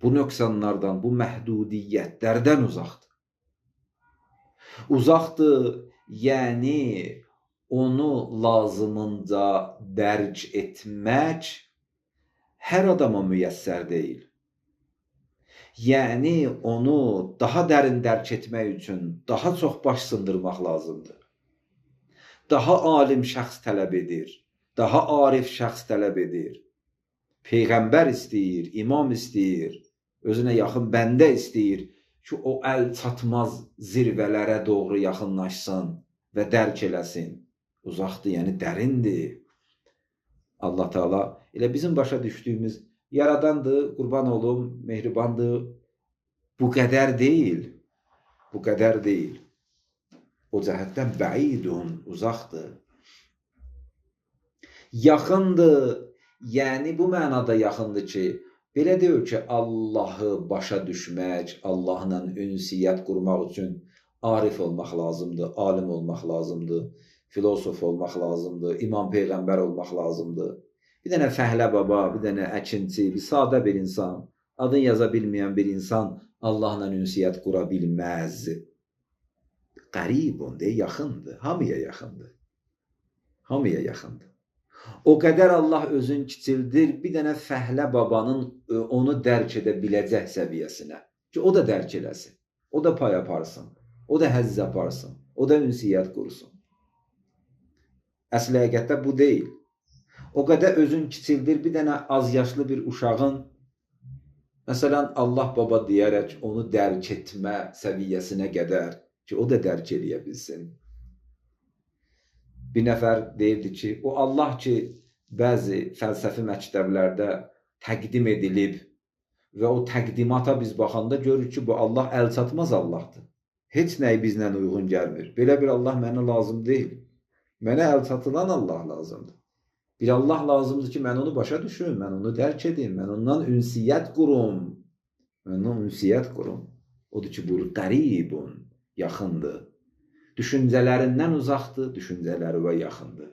Bu nöqsanlardan, bu məhdudiyyətlərdən uzaqdır. Uzaqdır, yəni onu lazımınca dərc etmək hər adama müyəssər deyil. Yəni onu daha dərin dərk etmək üçün daha çox baş sındırmaq lazımdır. Daha alim şəxs tələb edir, daha arif şəxs tələb edir. Peyğəmbər istəyir, imam istəyir, özünə yaxın bəndə istəyir ki, o əl çatmaz zirvələrə doğru yaxınlaşsın və dərk eləsin. Uzaqdır, yəni dərindir. Allah Teala elə bizim başa düşdüyümüz yaradandır, qurban olum, mehribandır. Bu qədər deyil. Bu qədər deyil. O cəhətdən bəidun, uzaqdır. Yaxındır, yəni bu mənada yaxındır ki, belə deyil ki, Allahı başa düşmək, Allahla ünsiyyət qurmaq üçün arif olmaq lazımdır, alim olmaq lazımdır, filosof olmaq lazımdır, imam peyğəmbər olmaq lazımdır. Bir dənə fəhlə baba, bir dənə əkinçi, bir sadə bir insan, adını yaza bilməyən bir insan Allahla ünsiyyət qura bilməz. Qəribun, deyə yaxındır, hamıya yaxındır. Hamıya yaxındır. O qədər Allah özün kiçildir, bir dənə fəhlə babanın onu dərk edə biləcək səviyyəsinə. Ki, o da dərk eləsin, o da pay aparsın, o da həzz aparsın, o da ünsiyyət qursun. Əsl həqiqətdə bu deyil. O qədər özün kiçildir, bir dənə az yaşlı bir uşağın, məsələn, Allah baba deyərək onu dərk etmə səviyyəsinə qədər ki, o da dərk eləyə bilsin. Bir nəfər deyirdi ki, o Allah ki, bəzi fəlsəfi məktəblərdə təqdim edilib və o təqdimata biz baxanda görürük ki, bu Allah əlçatmaz Allahdır. Heç nəyi bizlə uyğun gəlmir. Belə bir Allah mənə lazım deyil. Mənə əlçatılan Allah lazımdır. Bir Allah lazımdır ki, mən onu başa düşüm, mən onu dərk edim, mən ondan ünsiyyət qurum. Mən ondan ünsiyyət qurum. Odur ki, bu qəribun, yaxındır. Düşüncələrindən uzaqdır, düşüncələri və yaxındır.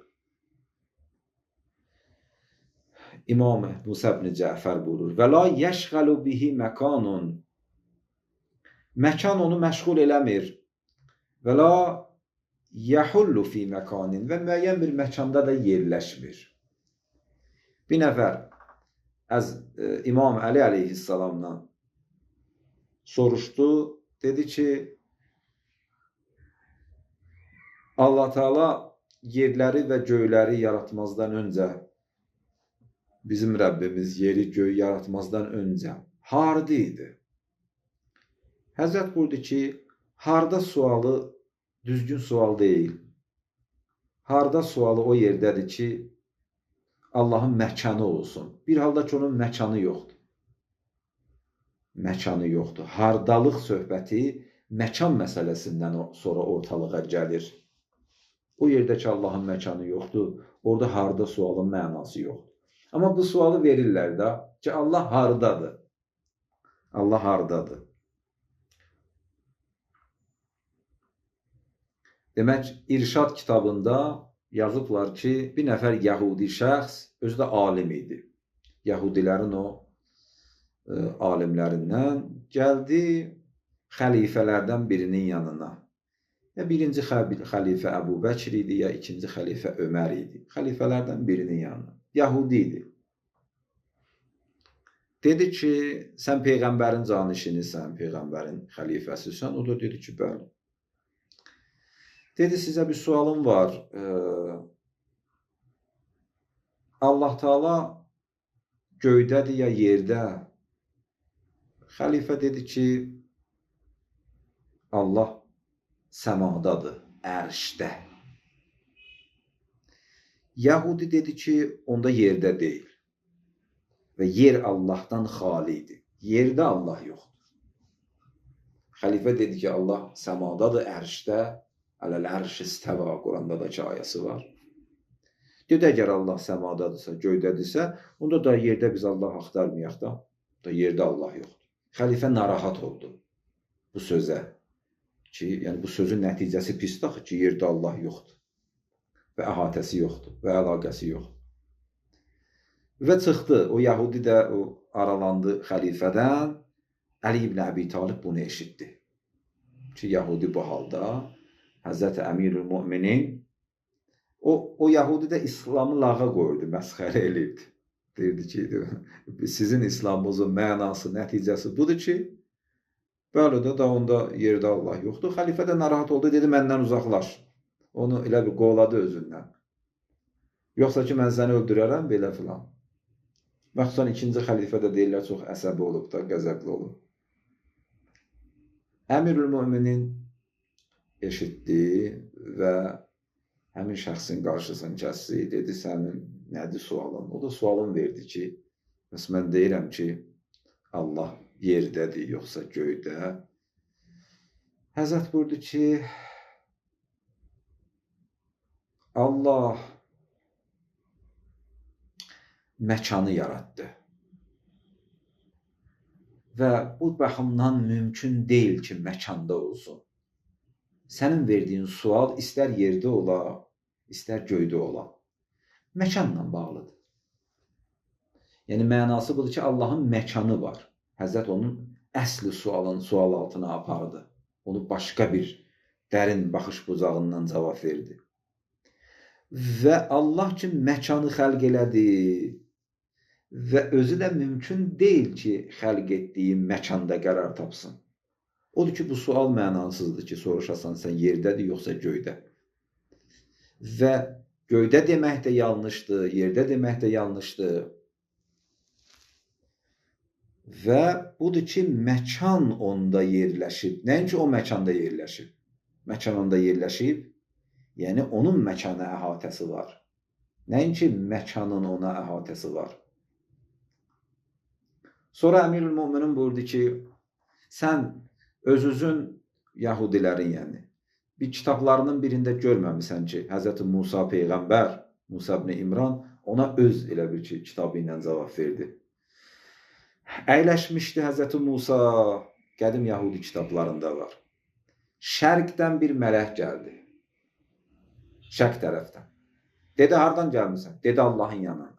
İmam Musa ibn Cəfər buyurur: "Və la yəşğalu bihi məkanun." Məkan onu məşğul eləmir. "Və la yəhullu fi məkanin." Və müəyyən bir məkanda da yerləşmir. Bir nəfər İmam Əli əleyhissalamdan soruşdu, dedi ki, Allah Teala yerləri və göyləri yaratmazdan öncə, bizim Rəbbimiz yeri, göyü yaratmazdan öncə harda idi? Həzrət buyurdu ki, harda sualı düzgün sual deyil. Harda sualı o yerdədir ki, Allahın məkanı olsun. Bir halda ki, onun məkanı yoxdur. Məkanı yoxdur. Hardalıq söhbəti məkan məsələsindən sonra ortalığa gəlir. O yerdə ki, Allahın məkanı yoxdur, orada harda sualın mənası yoxdur. Amma bu sualı verirlər də ki, Allah hardadır? Allah hardadır? Demək, İrşad kitabında yazıblar ki, bir nəfər Yəhudi şəxs, özü də alim idi. Yəhudilərin o alimlərindən gəldi xəlifələrdən birinin yanına. Ya birinci xəlifə Əbu Bəkir idi, ya ikinci xəlifə Ömər idi. Xəlifələrdən birinin yanına. Yəhudi idi. Dedi ki, sən Peyğəmbərin canişinisən, Peyğəmbərin xəlifəsisən. O da dedi ki, bəli. Dedi, sizə bir sualım var. Allah Teala göydədir ya yerdə? Xəlifə dedi ki, Allah səmadadır, ərşdə. Yəhudi dedi ki, onda yerdə deyil. Və yer Allahdan xalidir. Yerdə Allah yoxdur. Xəlifə dedi ki, Allah səmadadır, ərşdə. Ələl ərş istəva, Quranda da ki, ayəsi var. Dedi, əgər Allah səmadadırsa, göydədirsə, onda da yerdə biz Allah axtarmayaq da yerdə Allah yoxdur. Xəlifə narahat oldu bu sözə. Ki, yəni bu sözün nəticəsi pisdir axı ki, yerdə Allah yoxdur. Və əhatəsi yoxdur, və əlaqəsi yoxdur. Və çıxdı, o Yəhudi də aralandı xəlifədən, Əli ibn Əbi Talib bunu eşitdi. Ki, Yəhudi bu halda Həzrəti Əmirül Müminin o Yəhudi də İslamı lağa qoydu, məsxərə eləyirdi. Deyirdi ki, sizin İslamınızın mənası, nəticəsi budur ki, bəli də onda yerdə Allah yoxdur. Xəlifə də narahat oldu, dedi məndən uzaqlaş. Onu elə bir qovladı özündən. Yoxsa ki, mən səni öldürərəm, belə filan. Məxsusən ikinci xəlifə də deyirlər, çox əsəbi olub da, qəzəbli olub. Əmirül-Müminin eşitdi və həmin şəxsin qarşısını kəsdi, dedi, sənin nədir sualın? O da sualın verdi ki, bəs mən deyirəm ki, Allah yerdədir, yoxsa göydə. Həzrət buyurdu ki, Allah məkanı yaratdı. Və bu baxımdan mümkün deyil ki, məkanda olsun. Sənin verdiyin sual istər yerdə ola, istər göydə ola. Məkanla bağlıdır. Yəni, mənası budur ki, Allahın məkanı var. Həzrət onun əsli sual altına apardı. Onu başqa bir dərin baxış bucağından cavab verdi. Və Allah ki, məkanı xəlq elədi və özü də mümkün deyil ki, xəlq etdiyi məkanda qərar tapsın. Odur ki, bu sual mənasızdır ki, soruşasan sən yerdədir, yoxsa göydə. Və göydə demək də yanlışdır, yerdə demək də yanlışdır. Və budur ki, məkan onda yerləşib. Nəinki o məkanda yerləşib. Məkan onda yerləşib, yəni onun məkana əhatəsi var. Nəinki məkanın ona əhatəsi var. Sonra Əmirül-Müminin buyurdu ki, sən özünün Yahudilərin yəni bir kitablarının birində görməmisən ki, Həzrəti Musa Peyğəmbər, Musa ibn İmran ona öz elə bir ki, kitabı ilə cavab verdi. Əyləşmişdi Həzrəti Musa, qədim Yahudi kitablarında var. Şərqdən bir mələk gəldi. Şərq tərəfdən. Dedi, hardan gəlmirsən? Dedi, Allahın yanına.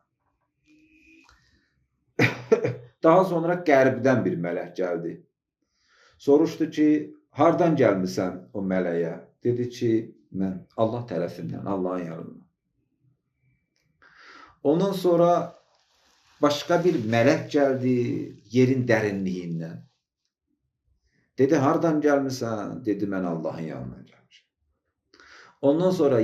Daha sonra qərbdən bir mələk gəldi. Soruşdu ki, hardan gəlmirsən o mələyə? Dedi ki, mən Allah tərəfindən, Allahın yanından. Ondan sonra başqa bir mələk gəldi yerin dərinliyindən. Dedi, hardan gəlmirsən? Dedi, mən Allahın yanından gəlmişəm. Ondan sonra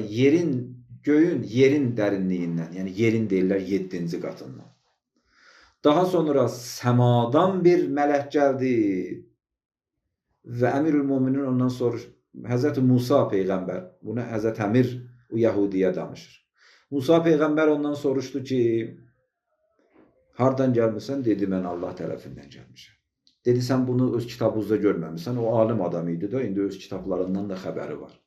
göyün yerin dərinliyindən, yəni yerin deyirlər 7-ci qatından. Daha sonra səmadan bir mələk gəldi və Əmirül-Müminin ondan soruş, Həzrəti Musa Peyğəmbər, bunu Həzrət Əmir o Yahudiyə danışır. Musa Peyğəmbər ondan soruşdu ki, hardan gəlmirsən? Dedi, mən Allah tərəfindən gəlmişəm. Dedi, sən bunu öz kitabınızda görməmişsən, o alim adam idi da, indi öz kitablarından da xəbəri var.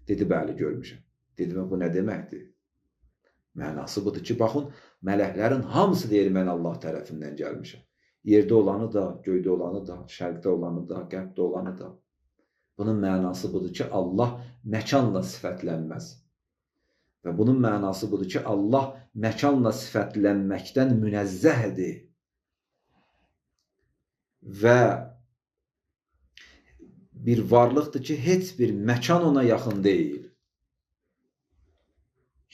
Dedi, bəli, görmüşəm. Dedim, bu nə deməkdir? Mənası budur ki, baxın, mələklərin hamısı deyir, mən Allah tərəfindən gəlmişəm. Yerdə olanı da, göydə olanı da, şərqdə olanı da, qərbdə olanı da. Bunun mənası budur ki, Allah məkanla sifətlənməz. Və bunun mənası budur ki, Allah məkanla sifətlənməkdən münəzzəhdir. Və bir varlıqdır ki, heç bir məkan ona yaxın deyil.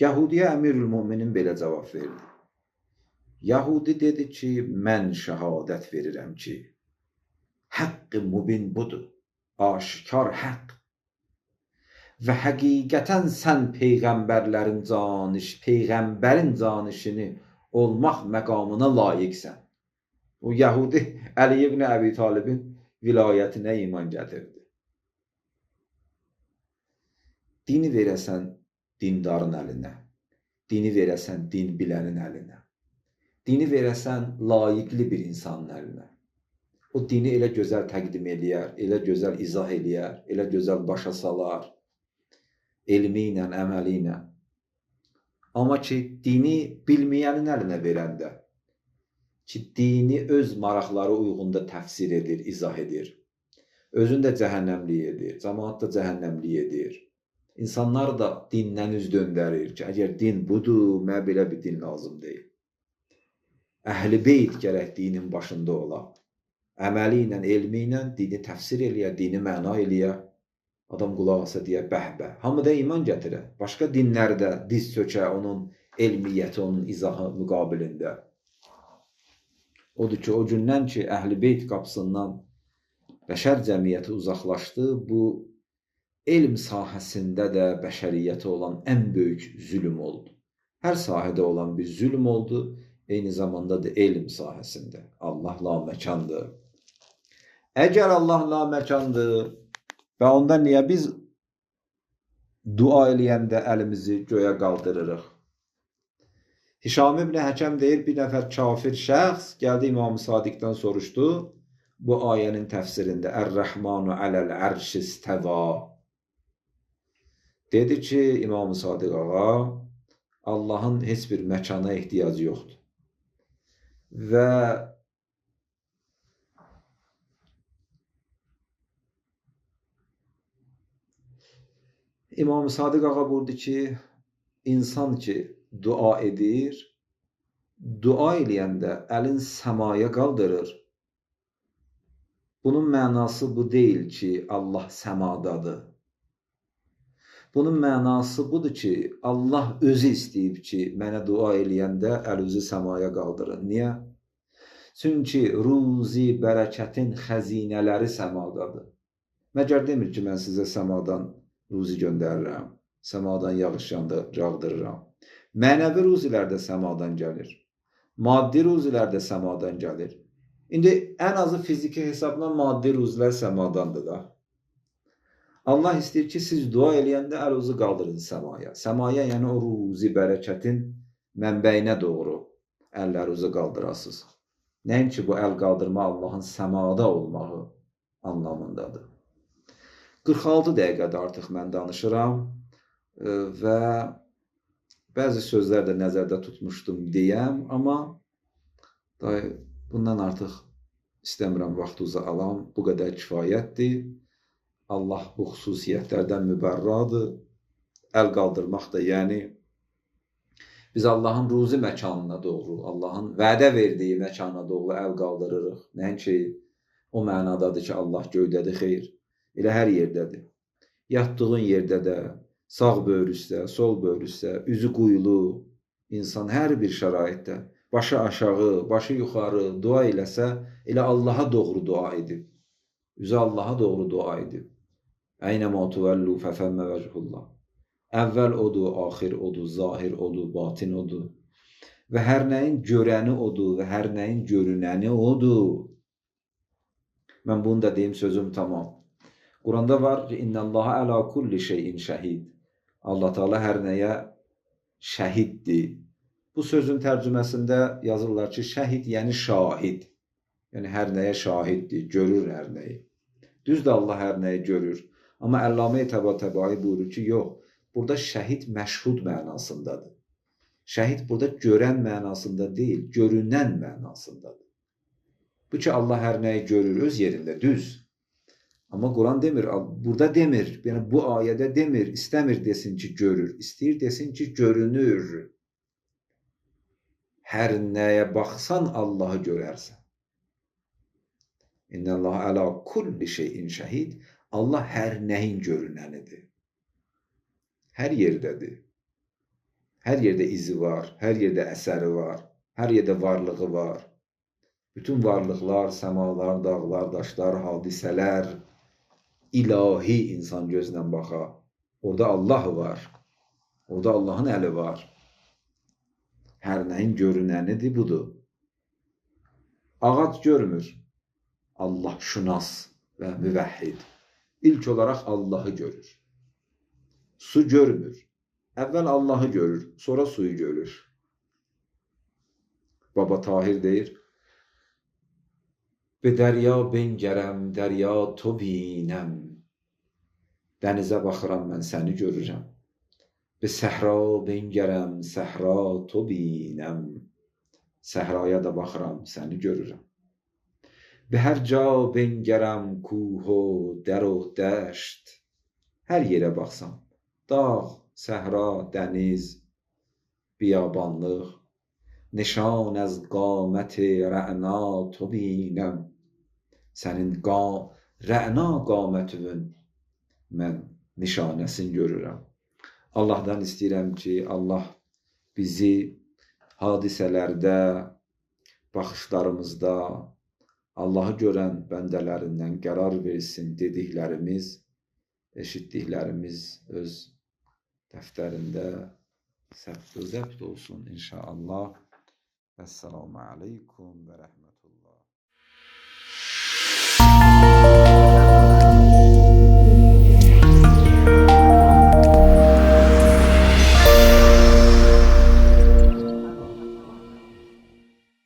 Yahudiyə Əmirül-Müminin belə cavab verdi. Yahudi dedi ki, mən şəhadət verirəm ki, həqqi mubin budur, aşikar haqq. Və həqiqətən sən peyğəmbərlərin peyğəmbərin canişini olmaq məqamına layiqsən. O Yahudi Əli ibn Əbi Talibin vilayətinə iman gətirdi. Dini verəsən dindarın əlinə, dini verəsən din bilənin əlinə, dini verəsən layiqli bir insanın əlinə. O dini elə gözəl təqdim eləyər, elə gözəl izah eləyər, elə gözəl başa salar, elmi ilə, əməli ilə. Amma ki, dini bilməyənin əlinə verəndə, ki, dini öz maraqları uyğunda təfsir edir, izah edir, özün də cəhənnəmlik edir, cəmaat da cəhənnəmlik edir. İnsanlar da dindən üz döndərir ki, əgər din budur, mənə belə bir din lazım deyil. Əhl-i beyt gərək dinin başında ola. Əməli ilə, elmi ilə dini təfsir eləyər, dini məna eləyər. Adam qulaq asa deyə bəh-bəh. Hamı da iman gətirər. Başqa dinlərdə diz çökə onun elmiyyəti, onun izahı müqabilində. Odur ki, o gündən ki, Əhl-i Beyt qapısından bəşər cəmiyyəti uzaqlaşdı, bu elm sahəsində də bəşəriyyətə olan ən böyük zülm oldu. Hər sahədə olan bir zülm oldu, eyni zamanda da elm sahəsində. Allah laməkandır. Əgər Allah laməkandır və onda niyə biz dua eləyəndə əlimizi göyə qaldırırıq? Hişam ibn Həkəm deyir, bir nəfər kafir şəxs gəldi İmam Sadiqdən soruşdu, bu ayənin təfsirində Ər-Rəhmanu aləl-ərş istəva. Dedi ki, İmam Sadiq ağa, Allahın heç bir məkana ehtiyacı yoxdur. Və İmam Sadiq ağa buyurdu ki, insan ki dua edir, dua eləyəndə əlin səmaya qaldırır. Bunun mənası bu deyil ki, Allah səmadadır. Bunun mənası budur ki, Allah özü istəyib ki, mənə dua eləyəndə əlinizi səmaya qaldırın. Niyə? Çünki ruzi, bərəkətin xəzinələri səmadadır. Məgər demir ki, mən sizə səmadan ruzi göndərirəm, səmadan yağış yağdırıram. Mənəvi ruzilər də səmadan gəlir. Maddi ruzilər də səmadan gəlir. İndi ən azı fiziki hesabla maddi ruzilər səmadandır da. Allah istəyir ki, siz dua eləyəndə əlinizi qaldırın səmaya. Səmaya, yəni o ruzi bərəkətin mənbəyinə doğru əllərinizi qaldırasınız. Nəinki bu əl qaldırma Allahın səmada olmağı anlamındadır. 46 dəqiqədə artıq mən danışıram və bəzi sözlər də nəzərdə tutmuşdum deyəm, amma bundan artıq istəmirəm vaxtınızı alam, bu qədər kifayətdir. Allah bu xüsusiyyətlərdən mübərradır. Əl qaldırmaq da, yəni biz Allahın ruzi məkanına doğru, Allahın vədə verdiyi məkana doğru əl qaldırırıq. Nəinki o mənadadır ki, Allah göydədir, xeyr. Elə hər yerdədir. Yatdığın yerdə də, sağ böyür üstə, sol böyür üstə, üzü quyulu, insan hər bir şəraitdə, başı aşağı, başı yuxarı dua eləsə, elə Allaha doğru dua edib. Üzü Allaha doğru dua edib. Əynəmə tuvəllu fəfəmmə vəcihullah. Əvvəl odur, axir odur, zahir odur, batin odur. Və hər nəyin görəni odur və hər nəyin görünəni odur. Mən bunu da deyim, sözüm tamam. Quranda var ki, İnnəllaha əla kulli şeyin şəhid. Allah Teala hər nəyə şəhiddir. Bu sözün tərcüməsində yazırlar ki, şəhid yəni şahid. Yəni hər nəyə şahiddir, görür hər nəyi. Düzdür, Allah hər nəyi görür. Amma Əllamə Təbatabai buyurur ki, yox, burada şəhid məşhud mənasındadır. Şəhid burada görən mənasında deyil, görünən mənasındadır. Bu ki, Allah hər nəyi görür, öz yerində, düz. Amma Quran demir, burada demir, yəni bu ayədə demir, istəmir desin ki, görür, istəyir desin ki, görünür. Hər nəyə baxsan Allahı görərsən. İnnəllaha əla kulli şeyin şəhid. Allah hər nəyin görünənidir. Hər yerdədir. Hər yerdə izi var, hər yerdə əsəri var, hər yerdə varlığı var. Bütün varlıqlar, səmalar, dağlar, daşlar, hadisələr, ilahi insan gözlə baxa. Orada Allah var. Orada Allahın əli var. Hər nəyin görünənidir, budur. Ağac görmür. Allah şünas və müvəhhid. İlk olaraq Allahı görür. Su görmür. Əvvəl Allahı görür, sonra suyu görür. Baba Tahir deyir, Be dərya bengərəm, dərya to binəm. Dənizə baxıram, mən səni görürəm. Be səhra bengərəm, səhra to binəm. Səhraya da baxıram, səni görürəm. Be hər ca bengərəm, kuh o dər o dəşt. Hər yerə baxsam, dağ, səhra, dəniz, biyabanlıq, nişan az qamət rə'na to binəm. Sənin rə'na qamətinin mən nişanəsini görürəm. Allahdan istəyirəm ki, Allah bizi hadisələrdə, baxışlarımızda Allahı görən bəndələrindən qərar versin, dediklərimiz, eşitdiklərimiz öz dəftərində zəbt olsun inşallah. Əssalamu aleykum və rəhmətullah.